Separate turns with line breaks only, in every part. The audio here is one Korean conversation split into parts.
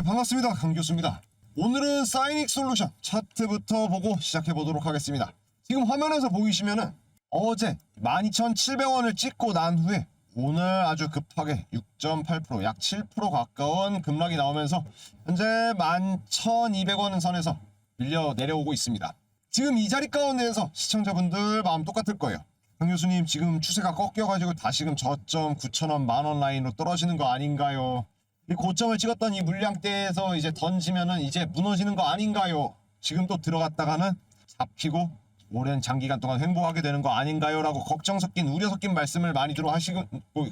반갑습니다. 강교수입니다. 오늘은 사이닉 솔루션 차트부터 보고 시작해 보도록 하겠습니다. 지금 화면에서 보이시면은 어제 12,700원을 찍고 난 후에 오늘 아주 급하게 6.8% 약 7% 가까운 급락이 나오면서 현재 11,200원 선에서 밀려 내려오고 있습니다. 지금 이 자리 가운데에서 시청자분들 마음 똑같을 거예요. 강 교수님, 지금 추세가 꺾여가지고 다시금 저점 9,000원 만원 라인으로 떨어지는 거 아닌가요? 이 고점을 찍었던 이 물량대에서 이제 던지면은 이제 무너지는 거 아닌가요? 지금 또 들어갔다가는 잡히고 오랜 장기간 동안 횡보하게 되는 거 아닌가요? 라고 걱정 섞인 우려 섞인 말씀을 많이들 하시고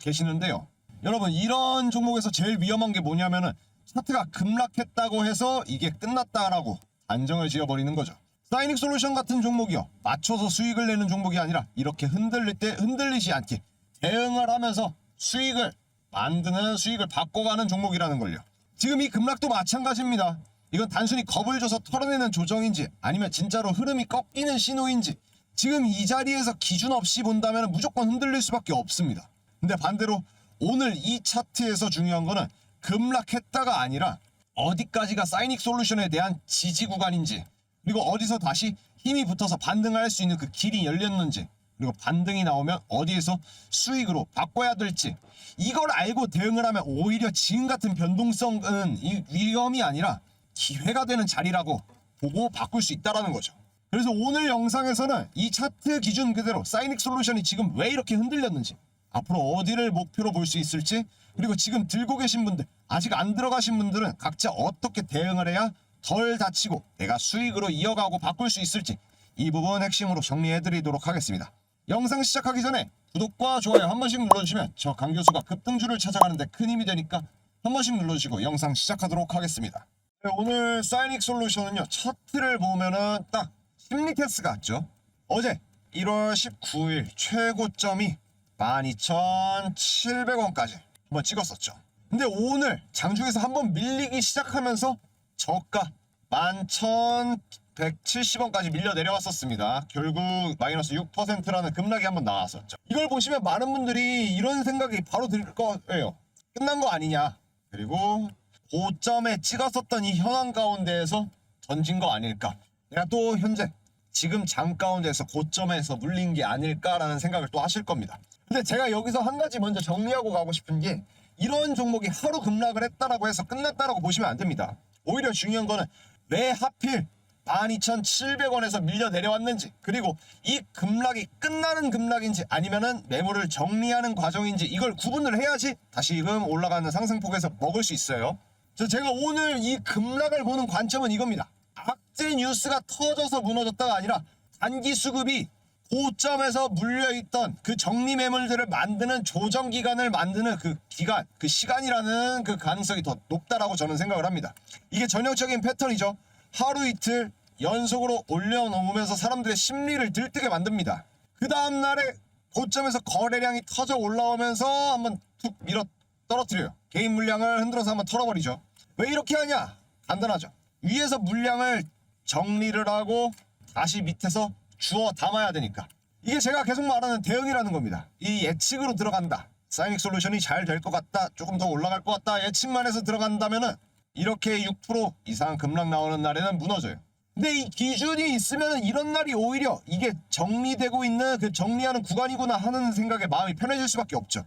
계시는데요. 여러분, 이런 종목에서 제일 위험한 게 뭐냐면은 차트가 급락했다고 해서 이게 끝났다라고 안정을 지어버리는 거죠. 사이닉 솔루션 같은 종목이요, 맞춰서 수익을 내는 종목이 아니라 이렇게 흔들릴 때 흔들리지 않게 대응을 하면서 수익을 만드는, 수익을 바꿔가는 종목이라는 걸요. 지금 이 급락도 마찬가지입니다. 이건 단순히 겁을 줘서 털어내는 조정인지 아니면 진짜로 흐름이 꺾이는 신호인지 지금 이 자리에서 기준 없이 본다면 무조건 흔들릴 수밖에 없습니다. 근데 반대로 오늘 이 차트에서 중요한 거는 급락했다가 아니라 어디까지가 사이닉 솔루션에 대한 지지 구간인지, 그리고 어디서 다시 힘이 붙어서 반등할 수 있는 그 길이 열렸는지, 그리고 반등이 나오면 어디에서 수익으로 바꿔야 될지, 이걸 알고 대응을 하면 오히려 지금 같은 변동성은 이 위험이 아니라 기회가 되는 자리라고 보고 바꿀 수 있다는 거죠. 그래서 오늘 영상에서는 이 차트 기준 그대로 사이닉 솔루션이 지금 왜 이렇게 흔들렸는지, 앞으로 어디를 목표로 볼 수 있을지, 그리고 지금 들고 계신 분들, 아직 안 들어가신 분들은 각자 어떻게 대응을 해야 덜 다치고 내가 수익으로 이어가고 바꿀 수 있을지, 이 부분 핵심으로 정리해드리도록 하겠습니다. 영상 시작하기 전에 구독과 좋아요 한 번씩 눌러주시면 저 강교수가 급등주를 찾아가는데 큰 힘이 되니까 한 번씩 눌러주시고 영상 시작하도록 하겠습니다. 네, 오늘 사이닉 솔루션은요, 차트를 보면은 딱 심리 테스트 같죠. 어제 1월 19일 최고점이 12,700원까지 한번 찍었었죠. 근데 오늘 장중에서 한번 밀리기 시작하면서 저가 11,170원까지 밀려 내려왔었습니다. 결국 마이너스 6%라는 급락이 한번 나왔었죠. 이걸 보시면 많은 분들이 이런 생각이 바로 들 거예요. 끝난 거 아니냐, 그리고 고점에 찍었었던 이 현황 가운데에서 던진 거 아닐까, 내가 또 현재 지금 장 가운데에서 고점에서 물린 게 아닐까라는 생각을 또 하실 겁니다. 근데 제가 여기서 한 가지 먼저 정리하고 가고 싶은 게, 이런 종목이 하루 급락을 했다라고 해서 끝났다라고 보시면 안 됩니다. 오히려 중요한 거는 왜 하필 12,700원에서 밀려 내려왔는지, 그리고 이 급락이 끝나는 급락인지 아니면은 매물을 정리하는 과정인지, 이걸 구분을 해야지 다시금 올라가는 상승폭에서 먹을 수 있어요. 제가 오늘 이 급락을 보는 관점은 이겁니다. 악재 뉴스가 터져서 무너졌다가 아니라 단기 수급이 고점에서 물려있던 그 정리 매물들을 만드는 조정 기간을 만드는 그 기간, 그 시간이라는 그 가능성이 더 높다라고 저는 생각을 합니다. 이게 전형적인 패턴이죠. 하루 이틀 연속으로 올려놓으면서 사람들의 심리를 들뜨게 만듭니다. 그 다음날에 고점에서 거래량이 터져 올라오면서 한번 툭 밀어 떨어뜨려요. 개인 물량을 흔들어서 한번 털어버리죠. 왜 이렇게 하냐? 간단하죠. 위에서 물량을 정리를 하고 다시 밑에서 주워 담아야 되니까. 이게 제가 계속 말하는 대응이라는 겁니다. 이 예측으로 들어간다, 사이닉 솔루션이 잘 될 것 같다, 조금 더 올라갈 것 같다, 예측만 해서 들어간다면은 이렇게 6% 이상 급락 나오는 날에는 무너져요. 근데 이 기준이 있으면 이런 날이 오히려 이게 정리되고 있는 그 정리하는 구간이구나 하는 생각에 마음이 편해질 수밖에 없죠.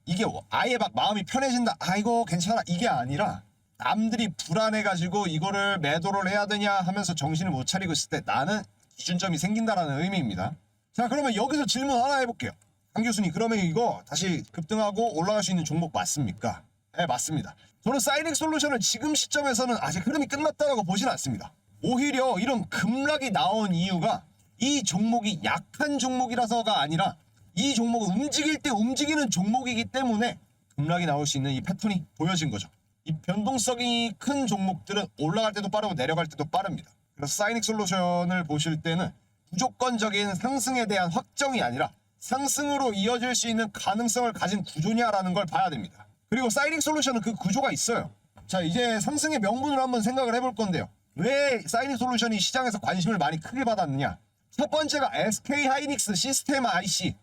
이게 아예 막 마음이 편해진다, 아이고 괜찮아, 이게 아니라 남들이 불안해가지고 이거를 매도를 해야 되냐 하면서 정신을 못 차리고 있을 때 나는 기준점이 생긴다라는 의미입니다. 자, 그러면 여기서 질문 하나 해볼게요. 강 교수님, 그러면 이거 다시 급등하고 올라갈 수 있는 종목 맞습니까? 네, 맞습니다. 저는 사이닉 솔루션을 지금 시점에서는 아직 흐름이 끝났다고 보지는 않습니다. 오히려 이런 급락이 나온 이유가 이 종목이 약한 종목이라서가 아니라 이 종목은 움직일 때 움직이는 종목이기 때문에 급락이 나올 수 있는 이 패턴이 보여진 거죠. 이 변동성이 큰 종목들은 올라갈 때도 빠르고 내려갈 때도 빠릅니다. 그래서 사이닉 솔루션을 보실 때는 무조건적인 상승에 대한 확정이 아니라 상승으로 이어질 수 있는 가능성을 가진 구조냐라는 걸 봐야 됩니다. 그리고 사이닉 솔루션은 그 구조가 있어요. 자, 이제 상승의 명분을 한번 생각을 해볼 건데요. 왜 사이닉 솔루션이 시장에서 관심을 많이 크게 받았느냐? 첫 번째가 SK 하이닉스 시스템 IC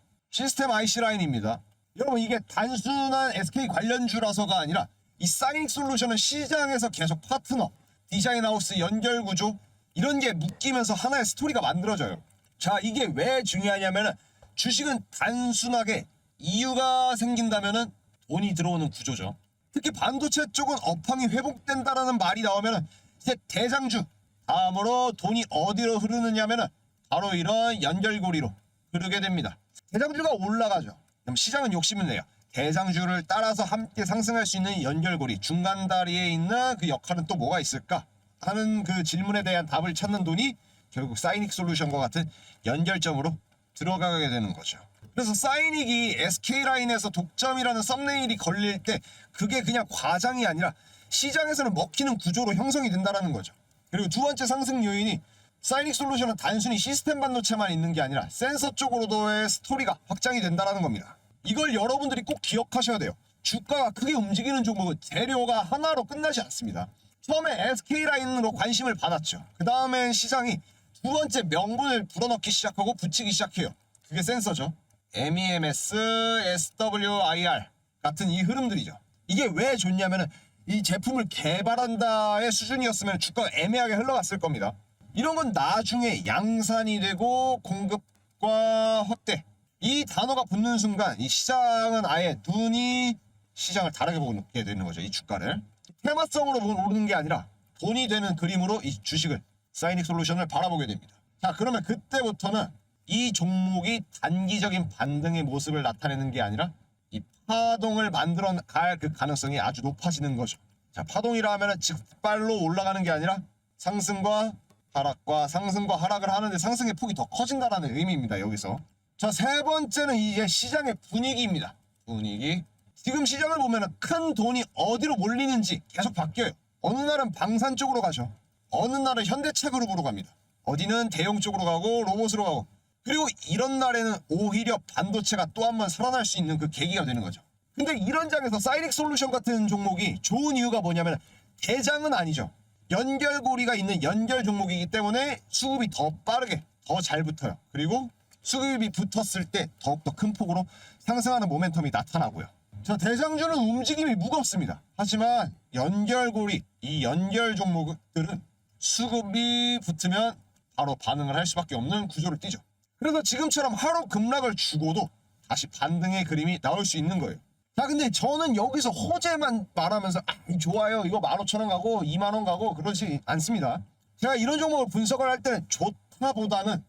라인입니다. 여러분, 이게 단순한 SK 관련주라서가 아니라 이 사이닉 솔루션은 시장에서 계속 파트너, 디자인 하우스 연결 구조 이런 게 묶이면서 하나의 스토리가 만들어져요. 자, 이게 왜 중요하냐면은 주식은 단순하게 이유가 생긴다면은 돈이 들어오는 구조죠. 특히 반도체 쪽은 업황이 회복된다라는 말이 나오면은 이제 대장주 다음으로 돈이 어디로 흐르느냐면은 바로 이런 연결고리로 흐르게 됩니다. 대장주가 올라가죠. 그럼 시장은 욕심을 내요. 대장주를 따라서 함께 상승할 수 있는 연결고리 중간 다리에 있는 그 역할은 또 뭐가 있을까 하는 그 질문에 대한 답을 찾는 돈이 결국 사이닉 솔루션과 같은 연결점으로 들어가게 되는 거죠. 그래서 사이닉이 SK라인에서 독점이라는 썸네일이 걸릴 때 그게 그냥 과장이 아니라 시장에서는 먹히는 구조로 형성이 된다는 거죠. 그리고 두 번째 상승 요인이 사이닉 솔루션은 단순히 시스템 반도체만 있는 게 아니라 센서 쪽으로도의 스토리가 확장이 된다는 겁니다. 이걸 여러분들이 꼭 기억하셔야 돼요. 주가가 크게 움직이는 종목은 재료가 하나로 끝나지 않습니다. 처음에 SK라인으로 관심을 받았죠. 그 다음엔 시장이 두 번째 명분을 불어넣기 시작하고 붙이기 시작해요. 그게 센서죠. MEMS, SWIR 같은 이 흐름들이죠. 이게 왜 좋냐면은 이 제품을 개발한다의 수준이었으면 주가가 애매하게 흘러갔을 겁니다. 이런 건 나중에 양산이 되고 공급과 확대 이 단어가 붙는 순간 이 시장은 아예 눈이 시장을 다르게 보게 되는 거죠. 이 주가를 테마성으로 오르는 게 아니라 돈이 되는 그림으로 이 주식을 사이닉 솔루션을 바라보게 됩니다. 자, 그러면 그때부터는 이 종목이 단기적인 반등의 모습을 나타내는 게 아니라 이 파동을 만들어 갈 그 가능성이 아주 높아지는 거죠. 자, 파동이라 하면은 직발로 올라가는 게 아니라 상승과 하락과 상승과 하락을 하는데 상승의 폭이 더 커진다라는 의미입니다. 여기서. 자, 세 번째는 이제 시장의 분위기입니다. 분위기. 지금 시장을 보면은 큰 돈이 어디로 몰리는지 계속 바뀌어요. 어느 날은 방산 쪽으로 가죠. 어느 날은 현대차 그룹으로 갑니다. 어디는 대형 쪽으로 가고 로봇으로 가고. 그리고 이런 날에는 오히려 반도체가 또 한 번 살아날 수 있는 그 계기가 되는 거죠. 근데 이런 장에서 사이닉 솔루션 같은 종목이 좋은 이유가 뭐냐면 대장은 아니죠. 연결고리가 있는 연결 종목이기 때문에 수급이 더 빠르게 더 잘 붙어요. 그리고 수급이 붙었을 때 더욱더 큰 폭으로 상승하는 모멘텀이 나타나고요. 자, 대장주는 움직임이 무겁습니다. 하지만 연결고리, 이 연결 종목들은 수급이 붙으면 바로 반응을 할 수밖에 없는 구조를 띠죠. 그래서 지금처럼 하루 급락을 주고도 다시 반등의 그림이 나올 수 있는 거예요. 자, 근데 저는 여기서 호재만 말하면서 좋아요, 이거 15,000원 가고 2만원 가고 그러지 않습니다. 제가 이런 종목을 분석을 할 때는 좋다보다는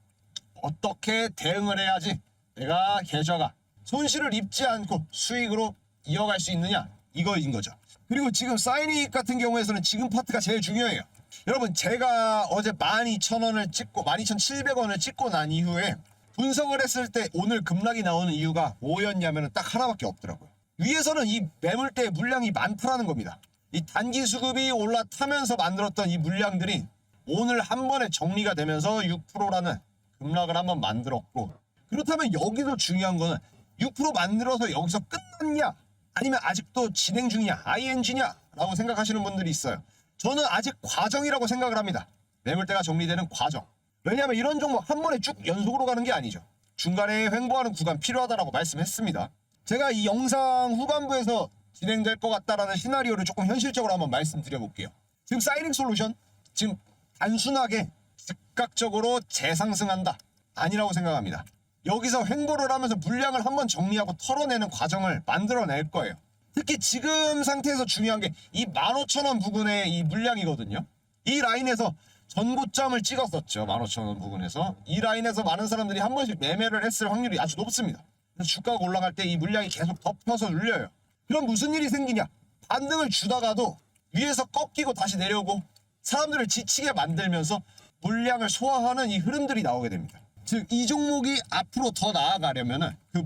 어떻게 대응을 해야지 내가 계좌가 손실을 입지 않고 수익으로 이어갈 수 있느냐, 이거인 거죠. 그리고 지금 사이닉 같은 경우에서는 지금 파트가 제일 중요해요. 여러분, 제가 어제 12,000원을 찍고 12,700원을 찍고 난 이후에 분석을 했을 때 오늘 급락이 나오는 이유가 뭐였냐면 딱 하나밖에 없더라고요. 위에서는 이 매물대의 물량이 많다라는 겁니다. 이 단기 수급이 올라타면서 만들었던 이 물량들이 오늘 한 번에 정리가 되면서 6%라는 급락을 한번 만들었고, 그렇다면 여기서 중요한 거는 6% 만들어서 여기서 끝났냐 아니면 아직도 진행 중이냐 ING냐 라고 생각하시는 분들이 있어요. 저는 아직 과정이라고 생각을 합니다. 매물대가 정리되는 과정. 왜냐하면 이런 종목 한 번에 쭉 연속으로 가는 게 아니죠. 중간에 횡보하는 구간 필요하다라고 말씀했습니다. 제가 이 영상 후반부에서 진행될 것 같다라는 시나리오를 조금 현실적으로 한번 말씀드려 볼게요. 지금 사이닉 솔루션 지금 단순하게 즉각적으로 재상승한다 아니라고 생각합니다. 여기서 횡보를 하면서 물량을 한번 정리하고 털어내는 과정을 만들어낼 거예요. 특히 지금 상태에서 중요한 게 이 15,000원 부근의 이 물량이거든요. 이 라인에서 전고점을 찍었었죠. 15,000원 부근에서. 이 라인에서 많은 사람들이 한 번씩 매매를 했을 확률이 아주 높습니다. 그래서 주가가 올라갈 때 이 물량이 계속 덮여서 눌려요. 그럼 무슨 일이 생기냐? 반등을 주다가도 위에서 꺾이고 다시 내려오고 사람들을 지치게 만들면서 물량을 소화하는 이 흐름들이 나오게 됩니다. 즉, 이 종목이 앞으로 더 나아가려면은 그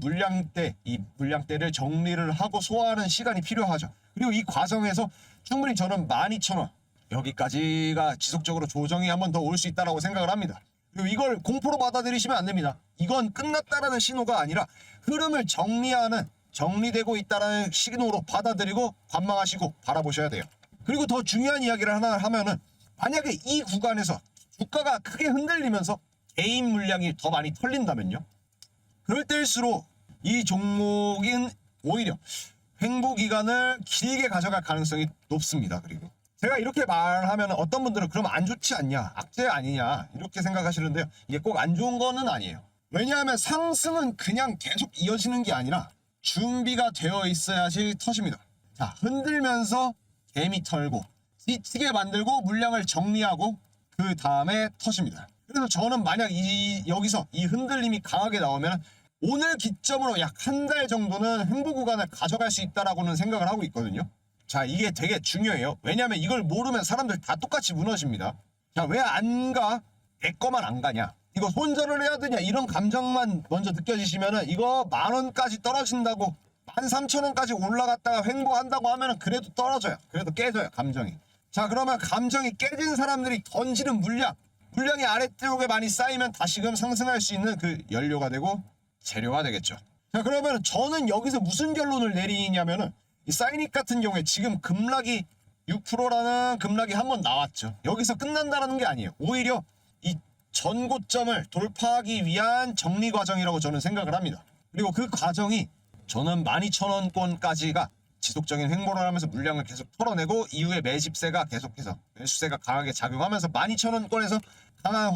이 물량대를 정리를 하고 소화하는 시간이 필요하죠. 그리고 이 과정에서 충분히 저는 12,000원 여기까지가 지속적으로 조정이 한 번 더 올 수 있다고 생각을 합니다. 그리고 이걸 공포로 받아들이시면 안 됩니다. 이건 끝났다라는 신호가 아니라 흐름을 정리되고 있다라는 신호로 받아들이고 관망하시고 바라보셔야 돼요. 그리고 더 중요한 이야기를 하나 하면은, 만약에 이 구간에서 주가가 크게 흔들리면서 개인 물량이 더 많이 털린다면요, 그럴 때일수록 이 종목은 오히려 횡보 기간을 길게 가져갈 가능성이 높습니다. 그리고 제가 이렇게 말하면 어떤 분들은 그럼 안 좋지 않냐, 악재 아니냐 이렇게 생각하시는데요. 이게 꼭 안 좋은 거는 아니에요. 왜냐하면 상승은 그냥 계속 이어지는 게 아니라 준비가 되어 있어야지 터집니다. 자, 흔들면서 개미 털고 찌게 만들고 물량을 정리하고 그 다음에 터집니다. 그래서 저는 만약 여기서 이 흔들림이 강하게 나오면 오늘 기점으로 약 한 달 정도는 횡보 구간을 가져갈 수 있다라고는 생각을 하고 있거든요. 자, 이게 되게 중요해요. 왜냐하면 이걸 모르면 사람들 다 똑같이 무너집니다. 자, 왜 안 가? 내 거만 안 가냐? 이거 손절을 해야 되냐? 이런 감정만 먼저 느껴지시면은 이거 10,000원까지 떨어진다고 13,000원까지 올라갔다가 횡보한다고 하면은 그래도 떨어져요. 그래도 깨져요, 감정이. 자, 그러면 감정이 깨진 사람들이 던지는 물량이 아래쪽에 많이 쌓이면 다시금 상승할 수 있는 그 연료가 되고 재료가 되겠죠. 자, 그러면 저는 여기서 무슨 결론을 내리냐면은 이 사이닉 같은 경우에 지금 급락이 6%라는 급락이 한번 나왔죠. 여기서 끝난다는 게 아니에요. 오히려 이 전고점을 돌파하기 위한 정리 과정이라고 저는 생각을 합니다. 그리고 그 과정이 저는 12,000원권까지가 지속적인 횡보를 하면서 물량을 계속 털어내고 이후에 매집세가 계속해서 매수세가 강하게 작용하면서 12,000원권에서 강한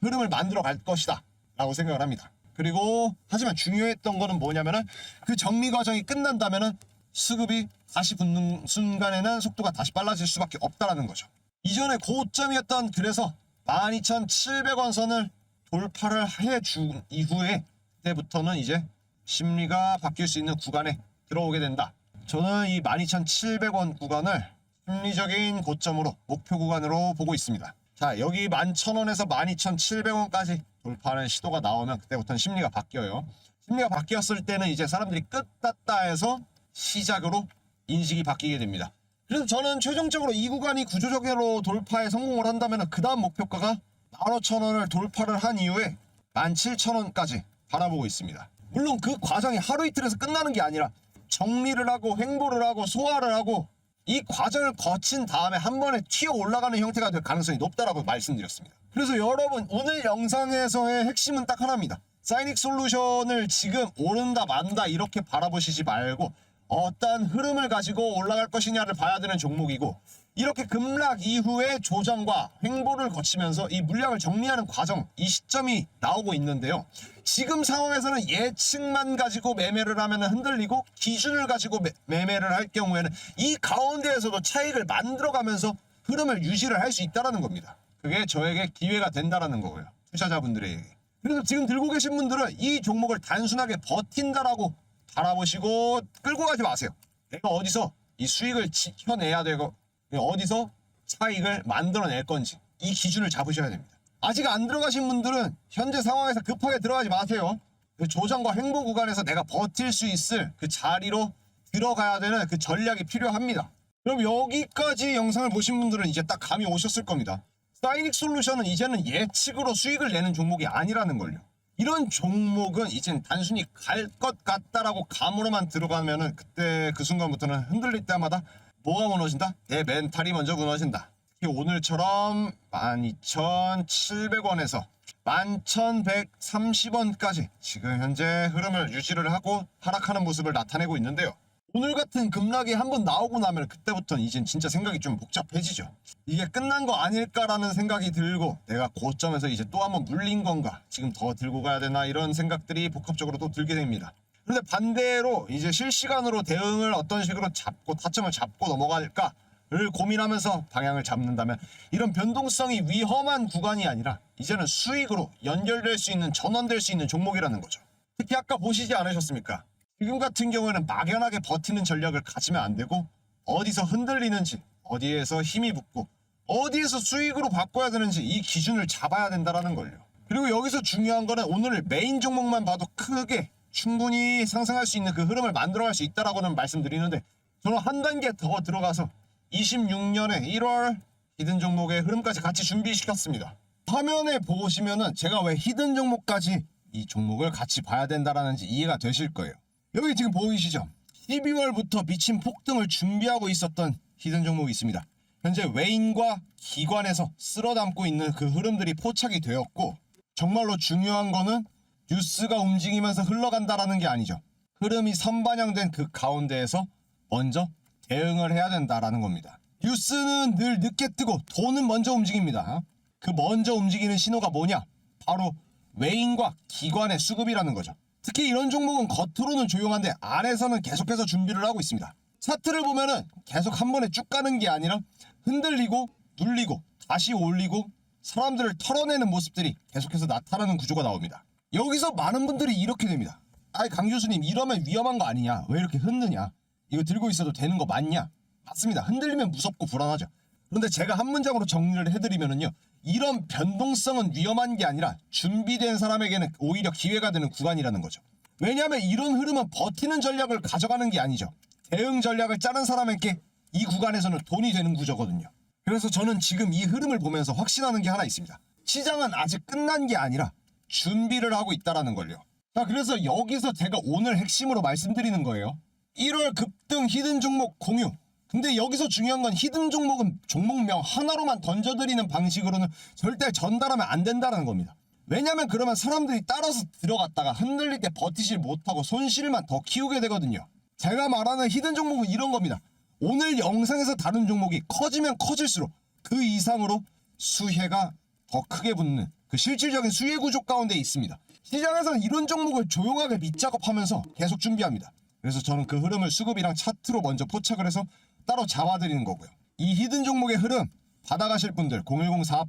흐름을 만들어 갈 것이다 라고 생각을 합니다. 그리고 하지만 중요했던 거는 뭐냐면은 그 정리 과정이 끝난다면은 수급이 다시 붙는 순간에는 속도가 다시 빨라질 수밖에 없다라는 거죠. 이전에 고점이었던 그래서 12,700원 선을 돌파를 해준 이후에 그때부터는 이제 심리가 바뀔 수 있는 구간에 들어오게 된다. 저는 이 12,700원 구간을 심리적인 고점으로 목표 구간으로 보고 있습니다. 자, 여기 11,000원에서 12,700원까지 돌파하는 시도가 나오면 그때부터는 심리가 바뀌어요. 심리가 바뀌었을 때는 이제 사람들이 끝났다 해서 시작으로 인식이 바뀌게 됩니다. 그래서 저는 최종적으로 이 구간이 구조적으로 돌파에 성공을 한다면 그 다음 목표가가 15,000원을 돌파를 한 이후에 17,000원까지 바라보고 있습니다. 물론 그 과정이 하루 이틀에서 끝나는 게 아니라 정리를 하고 횡보를 하고 소화를 하고 이 과정을 거친 다음에 한 번에 튀어 올라가는 형태가 될 가능성이 높다라고 말씀드렸습니다. 그래서 여러분 오늘 영상에서의 핵심은 딱 하나입니다. 사이닉 솔루션을 지금 오른다 만다 이렇게 바라보시지 말고 어떤 흐름을 가지고 올라갈 것이냐를 봐야 되는 종목이고 이렇게 급락 이후에 조정과 횡보를 거치면서 이 물량을 정리하는 과정 이 시점이 나오고 있는데요. 지금 상황에서는 예측만 가지고 매매를 하면 흔들리고 기준을 가지고 매매를 할 경우에는 이 가운데에서도 차익을 만들어가면서 흐름을 유지를 할 수 있다는 겁니다. 그게 저에게 기회가 된다는 거고요. 투자자분들에게. 그래서 지금 들고 계신 분들은 이 종목을 단순하게 버틴다라고 바라보시고 끌고 가지 마세요. 내가 어디서 이 수익을 지켜내야 되고 어디서 차익을 만들어낼 건지 이 기준을 잡으셔야 됩니다. 아직 안 들어가신 분들은 현재 상황에서 급하게 들어가지 마세요. 그 조정과 횡보 구간에서 내가 버틸 수 있을 그 자리로 들어가야 되는 그 전략이 필요합니다. 그럼 여기까지 영상을 보신 분들은 이제 딱 감이 오셨을 겁니다. 사이닉 솔루션은 이제는 예측으로 수익을 내는 종목이 아니라는 걸요. 이런 종목은 이젠 단순히 갈 것 같다라고 감으로만 들어가면은 그때 그 순간부터는 흔들릴 때마다 뭐가 무너진다? 내 멘탈이 먼저 무너진다. 특히 오늘처럼 12,700원에서 11,130원까지 지금 현재 흐름을 유지를 하고 하락하는 모습을 나타내고 있는데요. 오늘 같은 급락이 한번 나오고 나면 그때부터는 이젠 진짜 생각이 좀 복잡해지죠. 이게 끝난 거 아닐까라는 생각이 들고 내가 고점에서 이제 또 한번 물린 건가 지금 더 들고 가야 되나 이런 생각들이 복합적으로 또 들게 됩니다. 그런데 반대로 이제 실시간으로 대응을 어떤 식으로 잡고 타점을 잡고 넘어갈까를 고민하면서 방향을 잡는다면 이런 변동성이 위험한 구간이 아니라 이제는 수익으로 연결될 수 있는 전환될 수 있는 종목이라는 거죠. 특히 아까 보시지 않으셨습니까? 지금 같은 경우에는 막연하게 버티는 전략을 가지면 안 되고 어디서 흔들리는지 어디에서 힘이 붙고 어디에서 수익으로 바꿔야 되는지 이 기준을 잡아야 된다는 걸요. 그리고 여기서 중요한 거는 오늘 메인 종목만 봐도 크게 충분히 상승할 수 있는 그 흐름을 만들어갈 수 있다라고는 말씀드리는데 저는 한 단계 더 들어가서 26년에 1월 히든 종목의 흐름까지 같이 준비시켰습니다. 화면에 보시면은 제가 왜 히든 종목까지 이 종목을 같이 봐야 된다라는지 이해가 되실 거예요. 여기 지금 보이시죠? 12월부터 미친 폭등을 준비하고 있었던 히든 종목이 있습니다. 현재 외인과 기관에서 쓸어담고 있는 그 흐름들이 포착이 되었고 정말로 중요한 거는 뉴스가 움직이면서 흘러간다라는 게 아니죠. 흐름이 선반영된 그 가운데에서 먼저 대응을 해야 된다라는 겁니다. 뉴스는 늘 늦게 뜨고 돈은 먼저 움직입니다. 그 먼저 움직이는 신호가 뭐냐? 바로 외인과 기관의 수급이라는 거죠. 특히 이런 종목은 겉으로는 조용한데 안에서는 계속해서 준비를 하고 있습니다. 차트를 보면은 계속 한 번에 쭉 가는 게 아니라 흔들리고 눌리고 다시 올리고 사람들을 털어내는 모습들이 계속해서 나타나는 구조가 나옵니다. 여기서 많은 분들이 이렇게 됩니다. 아이 강 교수님 이러면 위험한 거 아니냐? 왜 이렇게 흔드냐? 이거 들고 있어도 되는 거 맞냐? 맞습니다. 흔들리면 무섭고 불안하죠. 그런데 제가 한 문장으로 정리를 해드리면은요. 이런 변동성은 위험한 게 아니라 준비된 사람에게는 오히려 기회가 되는 구간이라는 거죠. 왜냐하면 이런 흐름은 버티는 전략을 가져가는 게 아니죠. 대응 전략을 짜는 사람에게 이 구간에서는 돈이 되는 구조거든요. 그래서 저는 지금 이 흐름을 보면서 확신하는 게 하나 있습니다. 시장은 아직 끝난 게 아니라 준비를 하고 있다라는 걸요. 자, 그래서 여기서 제가 오늘 핵심으로 말씀드리는 거예요. 1월 급등 히든 종목 공유. 근데 여기서 중요한 건 히든 종목은 종목명 하나로만 던져드리는 방식으로는 절대 전달하면 안 된다는 겁니다. 왜냐면 그러면 사람들이 따라서 들어갔다가 흔들릴 때 버티질 못하고 손실만 더 키우게 되거든요. 제가 말하는 히든 종목은 이런 겁니다. 오늘 영상에서 다룬 종목이 커지면 커질수록 그 이상으로 수혜가 더 크게 붙는 그 실질적인 수혜 구조 가운데 있습니다. 시장에서는 이런 종목을 조용하게 밑작업하면서 계속 준비합니다. 그래서 저는 그 흐름을 수급이랑 차트로 먼저 포착을 해서 따로 잡아드리는 거고요. 이 히든 종목의 흐름 받아가실 분들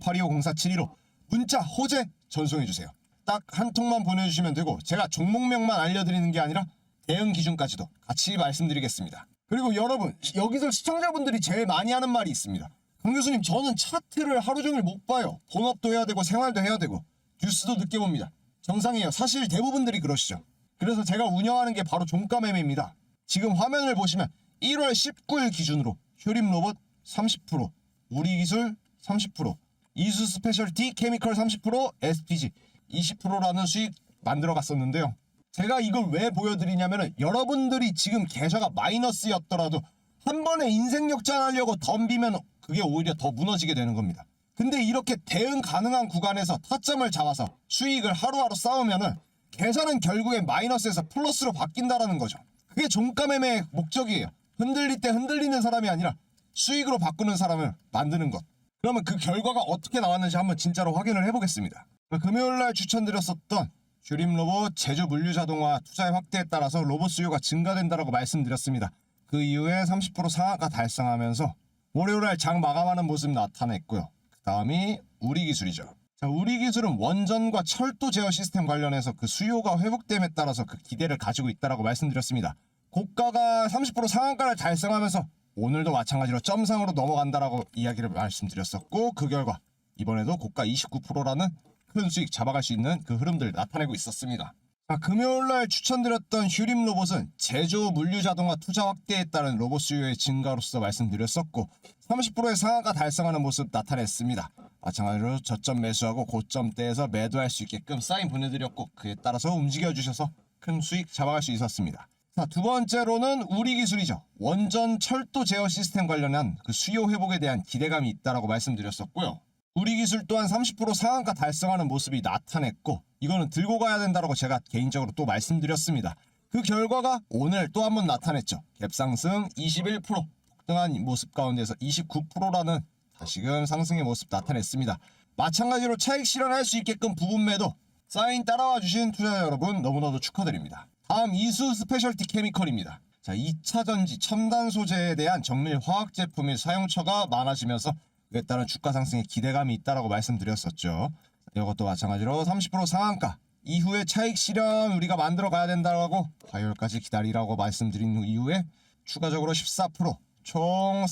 010-4825-0472로 문자 호재 전송해주세요. 딱 한 통만 보내주시면 되고 제가 종목명만 알려드리는 게 아니라 대응 기준까지도 같이 말씀드리겠습니다. 그리고 여러분 여기서 시청자분들이 제일 많이 하는 말이 있습니다. 강 교수님 저는 차트를 하루 종일 못 봐요. 본업도 해야 되고 생활도 해야 되고 뉴스도 늦게 봅니다. 정상이에요. 사실 대부분들이 그러시죠. 그래서 제가 운영하는 게 바로 종가 매매입니다. 지금 화면을 보시면 1월 19일 기준으로 효림로봇 30%, 우리기술 30%, 이수 스페셜티 케미컬 30%, SPG 20%라는 수익 만들어 갔었는데요. 제가 이걸 왜 보여드리냐면은 여러분들이 지금 계좌가 마이너스였더라도 한 번에 인생 역전하려고 덤비면 그게 오히려 더 무너지게 되는 겁니다. 근데 이렇게 대응 가능한 구간에서 타점을 잡아서 수익을 하루하루 쌓으면은 계산은 결국에 마이너스에서 플러스로 바뀐다라는 거죠. 그게 종가 매매의 목적이에요. 흔들릴 때 흔들리는 사람이 아니라 수익으로 바꾸는 사람을 만드는 것. 그러면 그 결과가 어떻게 나왔는지 한번 진짜로 확인을 해보겠습니다. 금요일날 추천드렸었던 휴림로봇 제조 물류자동화 투자의 확대에 따라서 로봇 수요가 증가된다라고 말씀드렸습니다. 그 이후에 30% 상한가 달성하면서 월요일날 장 마감하는 모습 나타냈고요. 그 다음이 우리기술이죠. 자, 우리기술은 원전과 철도 제어 시스템 관련해서 그 수요가 회복됨에 따라서 그 기대를 가지고 있다라고 말씀드렸습니다. 고가가 30% 상한가를 달성하면서 오늘도 마찬가지로 점상으로 넘어간다라고 이야기를 말씀드렸었고 그 결과 이번에도 고가 29%라는 큰 수익 잡아갈 수 있는 그 흐름들 나타내고 있었습니다. 자, 금요일날 추천드렸던 휴림로봇은 제조 물류자동화 투자 확대에 따른 로봇 수요의 증가로서 말씀드렸었고 30%의 상한가 달성하는 모습 나타냈습니다. 마찬가지로 저점 매수하고 고점대에서 매도할 수 있게끔 사인 보내드렸고 그에 따라서 움직여주셔서 큰 수익 잡아갈 수 있었습니다. 자, 두 번째로는 우리기술이죠. 원전 철도 제어 시스템 관련한 그 수요 회복에 대한 기대감이 있다라고 말씀드렸었고요. 우리기술 또한 30% 상한가 달성하는 모습이 나타냈고 이거는 들고 가야 된다라고 제가 개인적으로 또 말씀드렸습니다. 그 결과가 오늘 또 한 번 나타냈죠. 갭상승 21%, 폭등한 모습 가운데서 29%라는 다시금 상승의 모습 나타냈습니다. 마찬가지로 차익 실현할 수 있게끔 부분 매도 사인 따라와 주신 투자자 여러분 너무나도 축하드립니다. 다음 이수 스페셜티 케미컬입니다. 자, 2차전지 첨단 소재에 대한 정밀 화학 제품의 사용처가 많아지면서 그에 따른 주가 상승의 기대감이 있다라고 말씀드렸었죠. 이것도 마찬가지로 30% 상한가 이후에 차익 실현 우리가 만들어 가야 된다고 화요일까지 기다리라고 말씀드린 이후에 추가적으로 14% 총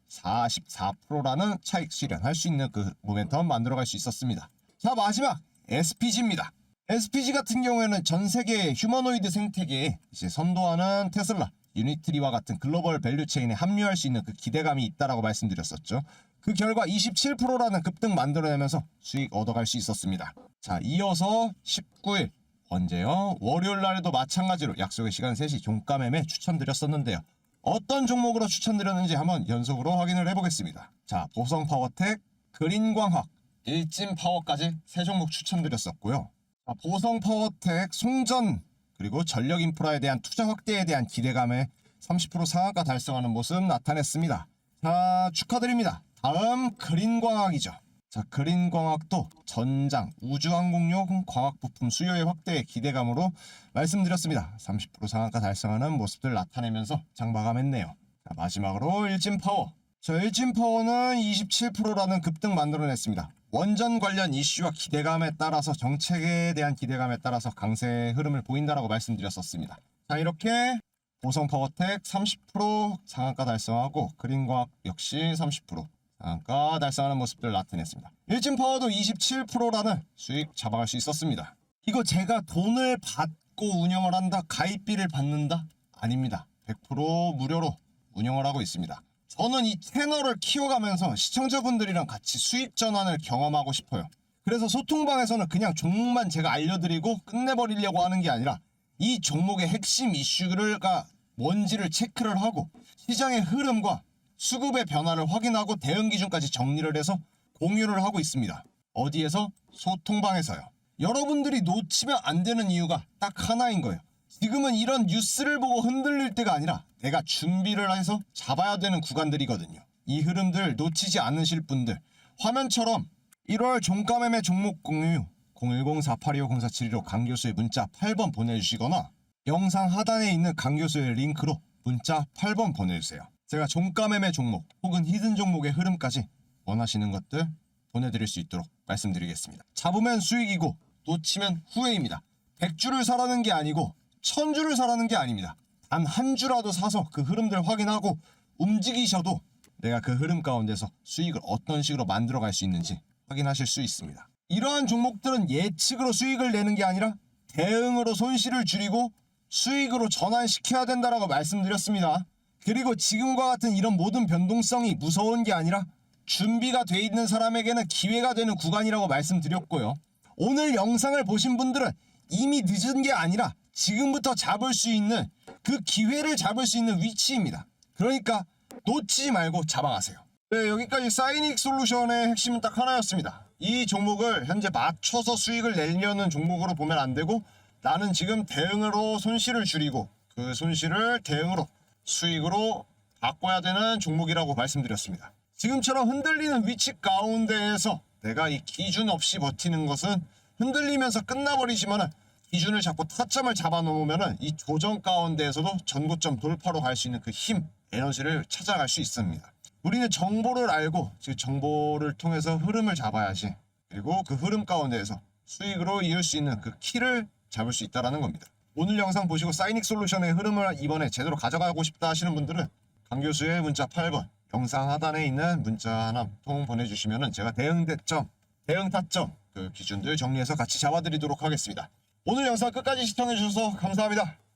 44%라는 차익 실현할 수 있는 그 모멘텀 만들어 갈 수 있었습니다. 자, 마지막 SPG입니다. SPG 같은 경우에는 전 세계 휴머노이드 생태계에 이제 선도하는 테슬라, 유니트리와 같은 글로벌 밸류체인에 합류할 수 있는 그 기대감이 있다라고 말씀드렸었죠. 그 결과 27%라는 급등 만들어내면서 수익 얻어갈 수 있었습니다. 자, 이어서 19일 언제요? 월요일 날에도 마찬가지로 약속의 시간 3시 종가 매매 추천드렸었는데요. 어떤 종목으로 추천드렸는지 한번 연속으로 확인을 해보겠습니다. 자, 보성파워텍, 그린광학, 일진파워까지 세 종목 추천드렸었고요. 보성파워텍, 송전 그리고 전력인프라에 대한 투자 확대에 대한 기대감에 30% 상한가 달성하는 모습 나타냈습니다. 자, 축하드립니다. 다음 그린광학이죠. 자, 그린광학도 전장 우주항공용 광학 부품 수요의 확대에 기대감으로 말씀드렸습니다. 30% 상한가 달성하는 모습들 나타내면서 장마감했네요. 자, 마지막으로 일진파워. 자, 일진파워는 27%라는 급등 만들어냈습니다. 원전 관련 이슈와 기대감에 따라서, 정책에 대한 기대감에 따라서 강세 흐름을 보인다라고 말씀드렸었습니다. 자, 이렇게 보성파워텍 30% 상한가 달성하고 그린광학 역시 30% 상한가 달성하는 모습들 나타냈습니다. 일진파워도 27%라는 수익 잡아갈 수 있었습니다. 이거 제가 돈을 받고 운영을 한다, 가입비를 받는다? 아닙니다. 100% 무료로 운영을 하고 있습니다. 저는 이 채널을 키워가면서 시청자분들이랑 같이 수익 전환을 경험하고 싶어요. 그래서 소통방에서는 그냥 종목만 제가 알려드리고 끝내버리려고 하는 게 아니라 이 종목의 핵심 이슈가 뭔지를 체크를 하고 시장의 흐름과 수급의 변화를 확인하고 대응 기준까지 정리를 해서 공유를 하고 있습니다. 어디에서? 소통방에서요. 여러분들이 놓치면 안 되는 이유가 딱 하나인 거예요. 지금은 이런 뉴스를 보고 흔들릴 때가 아니라 내가 준비를 해서 잡아야 되는 구간들이거든요. 이 흐름들 놓치지 않으실 분들, 화면처럼 1월 종가매매 종목 공유 010-4825-0471로 강교수의 문자 8번 보내주시거나 영상 하단에 있는 강교수의 링크로 문자 8번 보내주세요. 제가 종가매매 종목 혹은 히든 종목의 흐름까지 원하시는 것들 보내드릴 수 있도록 말씀드리겠습니다. 잡으면 수익이고 놓치면 후회입니다. 100주를 사라는 게 아니고 1000주를 사라는 게 아닙니다. 단 한 주라도 사서 그 흐름들 확인하고 움직이셔도 내가 그 흐름 가운데서 수익을 어떤 식으로 만들어갈 수 있는지 확인하실 수 있습니다. 이러한 종목들은 예측으로 수익을 내는 게 아니라 대응으로 손실을 줄이고 수익으로 전환시켜야 된다라고 말씀드렸습니다. 그리고 지금과 같은 이런 모든 변동성이 무서운 게 아니라 준비가 돼 있는 사람에게는 기회가 되는 구간이라고 말씀드렸고요. 오늘 영상을 보신 분들은 이미 늦은 게 아니라 지금부터 잡을 수 있는 그 기회를 잡을 수 있는 위치입니다. 그러니까 놓치지 말고 잡아가세요. 네, 여기까지 사이닉 솔루션의 핵심은 딱 하나였습니다. 이 종목을 현재 맞춰서 수익을 내려는 종목으로 보면 안 되고, 나는 지금 대응으로 손실을 줄이고 그 손실을 대응으로 수익으로 바꿔야 되는 종목이라고 말씀드렸습니다. 지금처럼 흔들리는 위치 가운데에서 내가 이 기준 없이 버티는 것은 흔들리면서 끝나버리지만은 기준을 잡고 타점을 잡아놓으면은 이 조정 가운데에서도 전고점 돌파로 갈 수 있는 그 힘, 에너지를 찾아갈 수 있습니다. 우리는 정보를 알고 즉 정보를 통해서 흐름을 잡아야지, 그리고 그 흐름 가운데에서 수익으로 이을 수 있는 그 키를 잡을 수 있다는 겁니다. 오늘 영상 보시고 사이닉 솔루션의 흐름을 이번에 제대로 가져가고 싶다 하시는 분들은 강교수의 문자 8번, 영상 하단에 있는 문자 하나 통 보내주시면 제가 대응 타점 그 기준들 정리해서 같이 잡아드리도록 하겠습니다. 오늘 영상 끝까지 시청해주셔서 감사합니다.